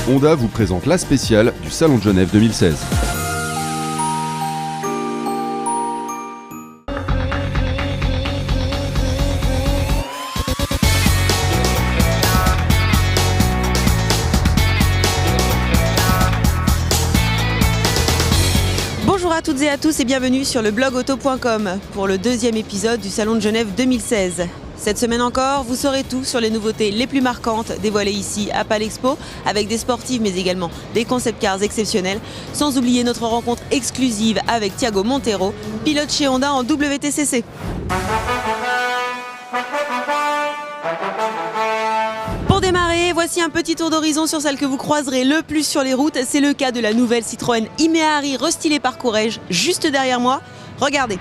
Honda vous présente la spéciale du Salon de Genève 2016. Bonjour à toutes et à tous et bienvenue sur le blog auto.com pour le deuxième épisode du Salon de Genève 2016. Cette semaine encore, vous saurez tout sur les nouveautés les plus marquantes dévoilées ici à Palexpo, avec des sportives mais également des concept cars exceptionnels, sans oublier notre rencontre exclusive avec Thiago Montero, pilote chez Honda en WTCC. Pour démarrer, voici un petit tour d'horizon sur celle que vous croiserez le plus sur les routes. C'est le cas de la nouvelle Citroën Imeari restylée par Courrèges, juste derrière moi. Regardez.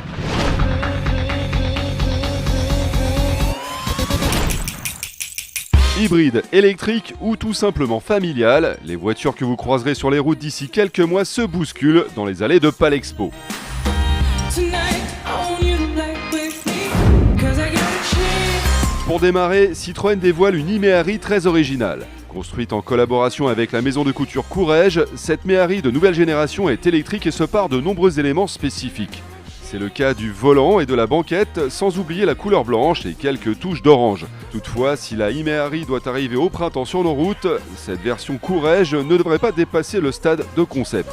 Hybride, électrique ou tout simplement familiale, les voitures que vous croiserez sur les routes d'ici quelques mois se bousculent dans les allées de Palexpo. Pour démarrer, Citroën dévoile une Imeari très originale. Construite en collaboration avec la maison de couture Courrèges, cette Méhari de nouvelle génération est électrique et se pare de nombreux éléments spécifiques. C'est le cas du volant et de la banquette, sans oublier la couleur blanche et quelques touches d'orange. Toutefois, si la Imeari doit arriver au printemps sur nos routes, cette version Courrèges ne devrait pas dépasser le stade de concept.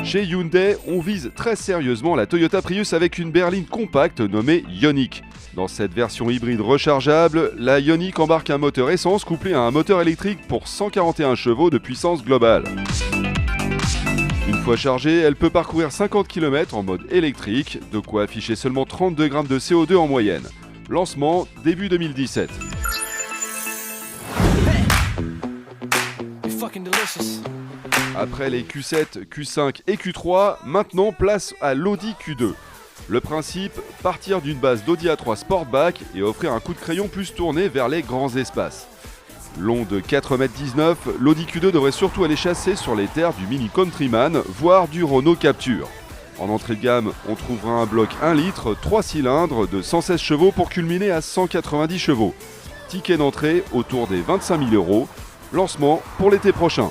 Chez Hyundai, on vise très sérieusement la Toyota Prius avec une berline compacte nommée Ioniq. Dans cette version hybride rechargeable, la Ioniq embarque un moteur essence couplé à un moteur électrique pour 141 chevaux de puissance globale. Une fois chargée, elle peut parcourir 50 km en mode électrique, de quoi afficher seulement 32 grammes de CO2 en moyenne. Lancement début 2017. Après les Q7, Q5 et Q3, maintenant place à l'Audi Q2. Le principe, partir d'une base d'Audi A3 Sportback et offrir un coup de crayon plus tourné vers les grands espaces. Long de 4,19 m, l'Audi Q2 devrait surtout aller chasser sur les terres du Mini Countryman, voire du Renault Captur. En entrée de gamme, on trouvera un bloc 1 litre, 3 cylindres de 116 chevaux pour culminer à 190 chevaux. Ticket d'entrée autour des 25 000 €. Lancement pour l'été prochain.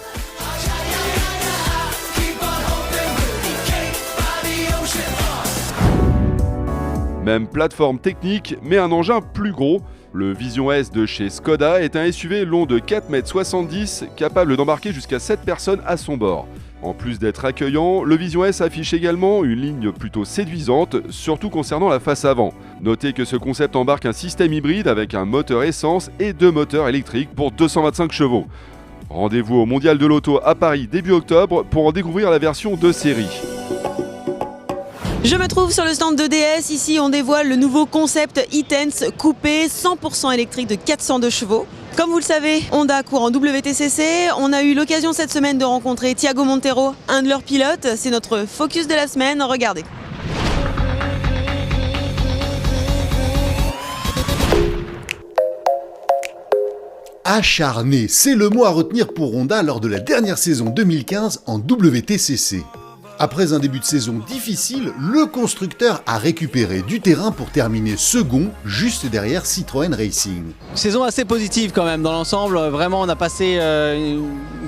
Même plateforme technique, mais un engin plus gros. Le Vision S de chez Skoda est un SUV long de 4,70 m, capable d'embarquer jusqu'à 7 personnes à son bord. En plus d'être accueillant, le Vision S affiche également une ligne plutôt séduisante, surtout concernant la face avant. Notez que ce concept embarque un système hybride avec un moteur essence et 2 moteurs électriques pour 225 chevaux. Rendez-vous au Mondial de l'Auto à Paris début octobre pour en découvrir la version de série. Je me trouve sur le stand de DS. Ici, on dévoile le nouveau concept e-Tense coupé 100% électrique de 402 chevaux. Comme vous le savez, Honda court en WTCC. On a eu l'occasion cette semaine de rencontrer Thiago Montero, un de leurs pilotes. C'est notre focus de la semaine. Regardez. Acharné, c'est le mot à retenir pour Honda lors de la dernière saison 2015 en WTCC. Après un début de saison difficile, le constructeur a récupéré du terrain pour terminer second, juste derrière Citroën Racing. Saison assez positive quand même dans l'ensemble. Vraiment, on a passé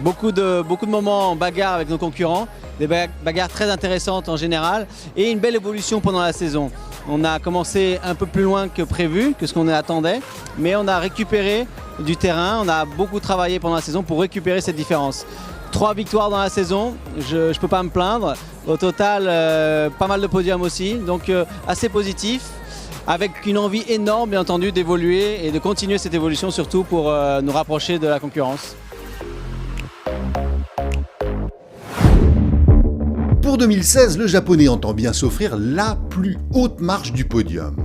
beaucoup de moments en bagarre avec nos concurrents, des bagarres très intéressantes en général et une belle évolution pendant la saison. On a commencé un peu plus loin que prévu, que ce qu'on attendait, mais on a récupéré du terrain, on a beaucoup travaillé pendant la saison pour récupérer cette différence. 3 victoires dans la saison, je ne peux pas me plaindre. Au total, pas mal de podiums aussi, donc assez positif, avec une envie énorme bien entendu d'évoluer et de continuer cette évolution surtout pour nous rapprocher de la concurrence. Pour 2016, le japonais entend bien s'offrir la plus haute marche du podium.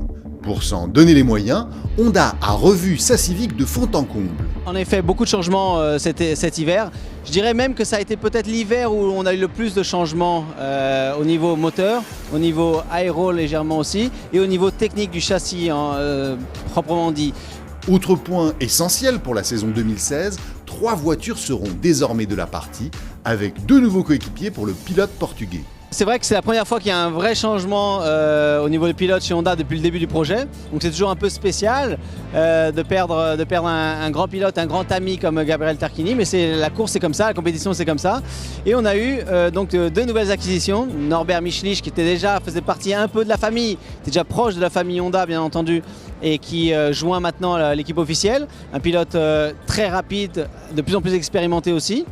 Pour s'en donner les moyens, Honda a revu sa Civic de fond en comble. En effet, beaucoup de changements cet hiver. Je dirais même que ça a été peut-être l'hiver où on a eu le plus de changements au niveau moteur, au niveau aéro légèrement aussi, et au niveau technique du châssis proprement dit. Autre point essentiel pour la saison 2016, 3 voitures seront désormais de la partie, avec 2 nouveaux coéquipiers pour le pilote portugais. C'est vrai que c'est la première fois qu'il y a un vrai changement au niveau des pilotes chez Honda depuis le début du projet. Donc c'est toujours un peu spécial de perdre un grand pilote, un grand ami comme Gabriel Tarquini. Mais la course c'est comme ça, la compétition c'est comme ça. Et on a eu donc 2 nouvelles acquisitions. Norbert Michlich qui faisait partie un peu de la famille, était déjà proche de la famille Honda bien entendu. Et qui joint maintenant l'équipe officielle. Un pilote très rapide, de plus en plus expérimenté aussi.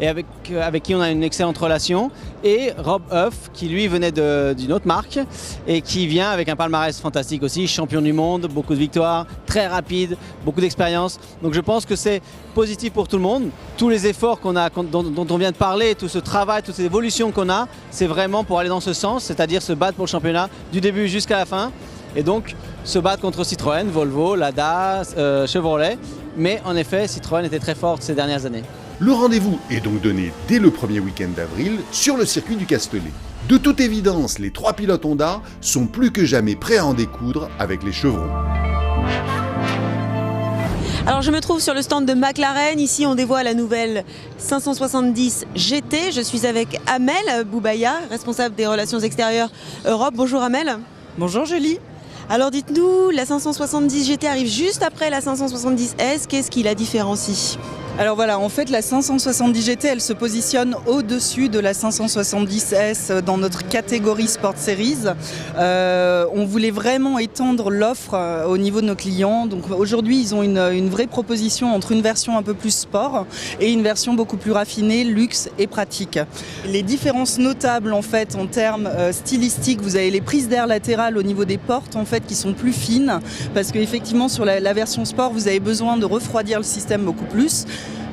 Et avec qui on a une excellente relation, et Rob Huff qui lui venait d'une autre marque et qui vient avec un palmarès fantastique aussi, champion du monde, beaucoup de victoires, très rapide, beaucoup d'expérience. Donc je pense que c'est positif pour tout le monde. Tous les efforts dont on vient de parler, tout ce travail, toutes ces évolutions qu'on a, c'est vraiment pour aller dans ce sens, c'est-à-dire se battre pour le championnat du début jusqu'à la fin. Et donc se battre contre Citroën, Volvo, Lada, Chevrolet. Mais en effet, Citroën était très forte ces dernières années. Le rendez-vous est donc donné dès le premier week-end d'avril sur le circuit du Castellet. De toute évidence, les 3 pilotes Honda sont plus que jamais prêts à en découdre avec les chevrons. Alors je me trouve sur le stand de McLaren, ici on dévoile la nouvelle 570 GT. Je suis avec Amel Boubaya, responsable des relations extérieures Europe. Bonjour Amel. Bonjour Julie. Alors dites-nous, la 570 GT arrive juste après la 570S, qu'est-ce qui la différencie ? Alors voilà, en fait la 570 GT elle se positionne au-dessus de la 570S dans notre catégorie Sport Series. On voulait vraiment étendre l'offre au niveau de nos clients. Donc aujourd'hui ils ont une vraie proposition entre une version un peu plus sport et une version beaucoup plus raffinée, luxe et pratique. Les différences notables en fait en termes stylistiques, vous avez les prises d'air latérales au niveau des portes en fait qui sont plus fines parce qu'effectivement sur la version sport vous avez besoin de refroidir le système beaucoup plus.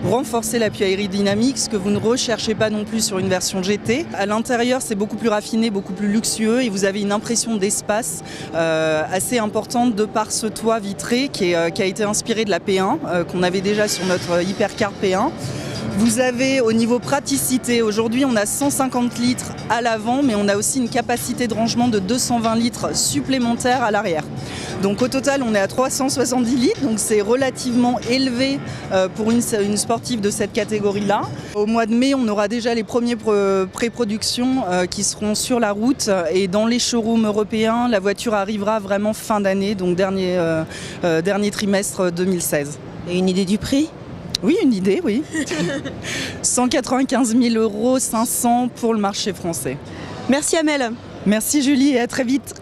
Renforcer l'appui aérodynamique, ce que vous ne recherchez pas non plus sur une version GT. À l'intérieur, c'est beaucoup plus raffiné, beaucoup plus luxueux et vous avez une impression d'espace assez importante de par ce toit vitré qui a été inspiré de la P1 qu'on avait déjà sur notre Hypercar P1. Vous avez au niveau praticité, aujourd'hui on a 150 litres à l'avant, mais on a aussi une capacité de rangement de 220 litres supplémentaires à l'arrière. Donc au total on est à 370 litres, donc c'est relativement élevé pour une sportive de cette catégorie-là. Au mois de mai, on aura déjà les premiers pré-productions qui seront sur la route et dans les showrooms européens, la voiture arrivera vraiment fin d'année, donc dernier trimestre 2016. Et une idée du prix ? Oui, une idée, oui. 195 000 €, 500 pour le marché français. Merci Amel. Merci Julie et à très vite.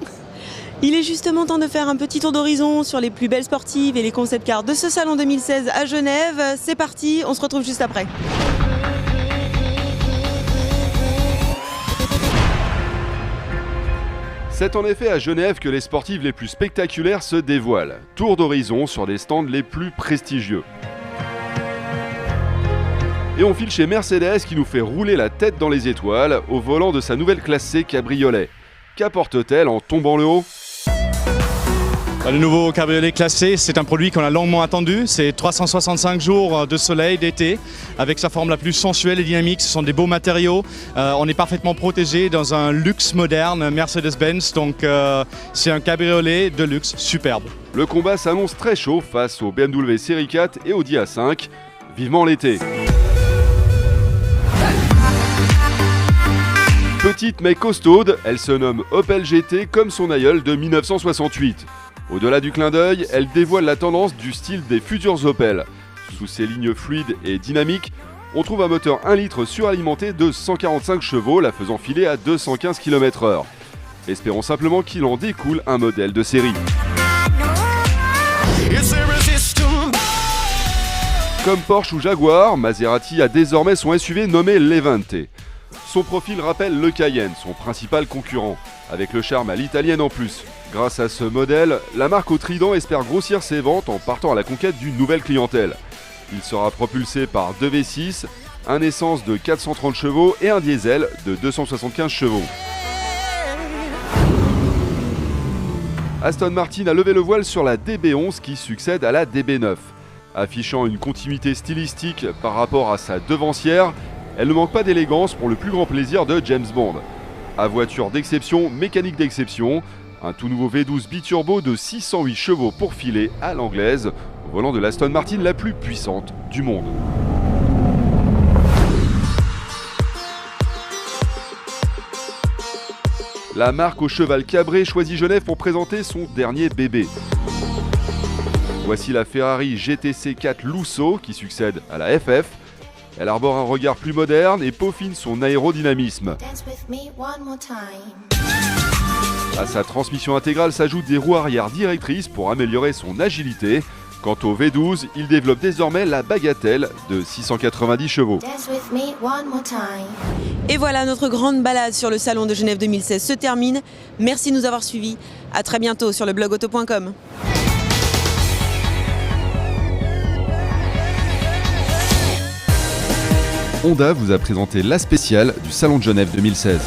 Il est justement temps de faire un petit tour d'horizon sur les plus belles sportives et les concept cars de ce salon 2016 à Genève. C'est parti, on se retrouve juste après. C'est en effet à Genève que les sportives les plus spectaculaires se dévoilent. Tour d'horizon sur les stands les plus prestigieux. Et on file chez Mercedes qui nous fait rouler la tête dans les étoiles au volant de sa nouvelle classe C cabriolet. Qu'apporte-t-elle en tombant le haut ? Le nouveau cabriolet classé, c'est un produit qu'on a longuement attendu. C'est 365 jours de soleil, d'été, avec sa forme la plus sensuelle et dynamique. Ce sont des beaux matériaux. On est parfaitement protégé dans un luxe moderne Mercedes-Benz. Donc c'est un cabriolet de luxe superbe. Le combat s'annonce très chaud face au BMW Série 4 et Audi A5. Vivement l'été. Petite mais costaude, elle se nomme Opel GT comme son aïeul de 1968. Au-delà du clin d'œil, elle dévoile la tendance du style des futurs Opel. Sous ses lignes fluides et dynamiques, on trouve un moteur 1 litre suralimenté de 145 chevaux, la faisant filer à 215 km/h. Espérons simplement qu'il en découle un modèle de série. Comme Porsche ou Jaguar, Maserati a désormais son SUV nommé Levante. Son profil rappelle le Cayenne, son principal concurrent, avec le charme à l'italienne en plus. Grâce à ce modèle, la marque au trident espère grossir ses ventes en partant à la conquête d'une nouvelle clientèle. Il sera propulsé par 2 V6, un essence de 430 chevaux et un diesel de 275 chevaux. Aston Martin a levé le voile sur la DB11 qui succède à la DB9. Affichant une continuité stylistique par rapport à sa devancière, elle ne manque pas d'élégance pour le plus grand plaisir de James Bond. À voiture d'exception, mécanique d'exception, un tout nouveau V12 biturbo de 608 chevaux pour filer à l'anglaise, au volant de l'Aston Martin la plus puissante du monde. la marque au cheval cabré choisit Genève pour présenter son dernier bébé. Voici la Ferrari GTC 4 Lusso qui succède à la FF. Elle arbore un regard plus moderne et peaufine son aérodynamisme. À sa transmission intégrale s'ajoutent des roues arrière directrices pour améliorer son agilité. Quant au V12, il développe désormais la bagatelle de 690 chevaux. Et voilà, notre grande balade sur le Salon de Genève 2016 se termine. Merci de nous avoir suivis. À très bientôt sur le blog auto.com. Honda vous a présenté la spéciale du Salon de Genève 2016.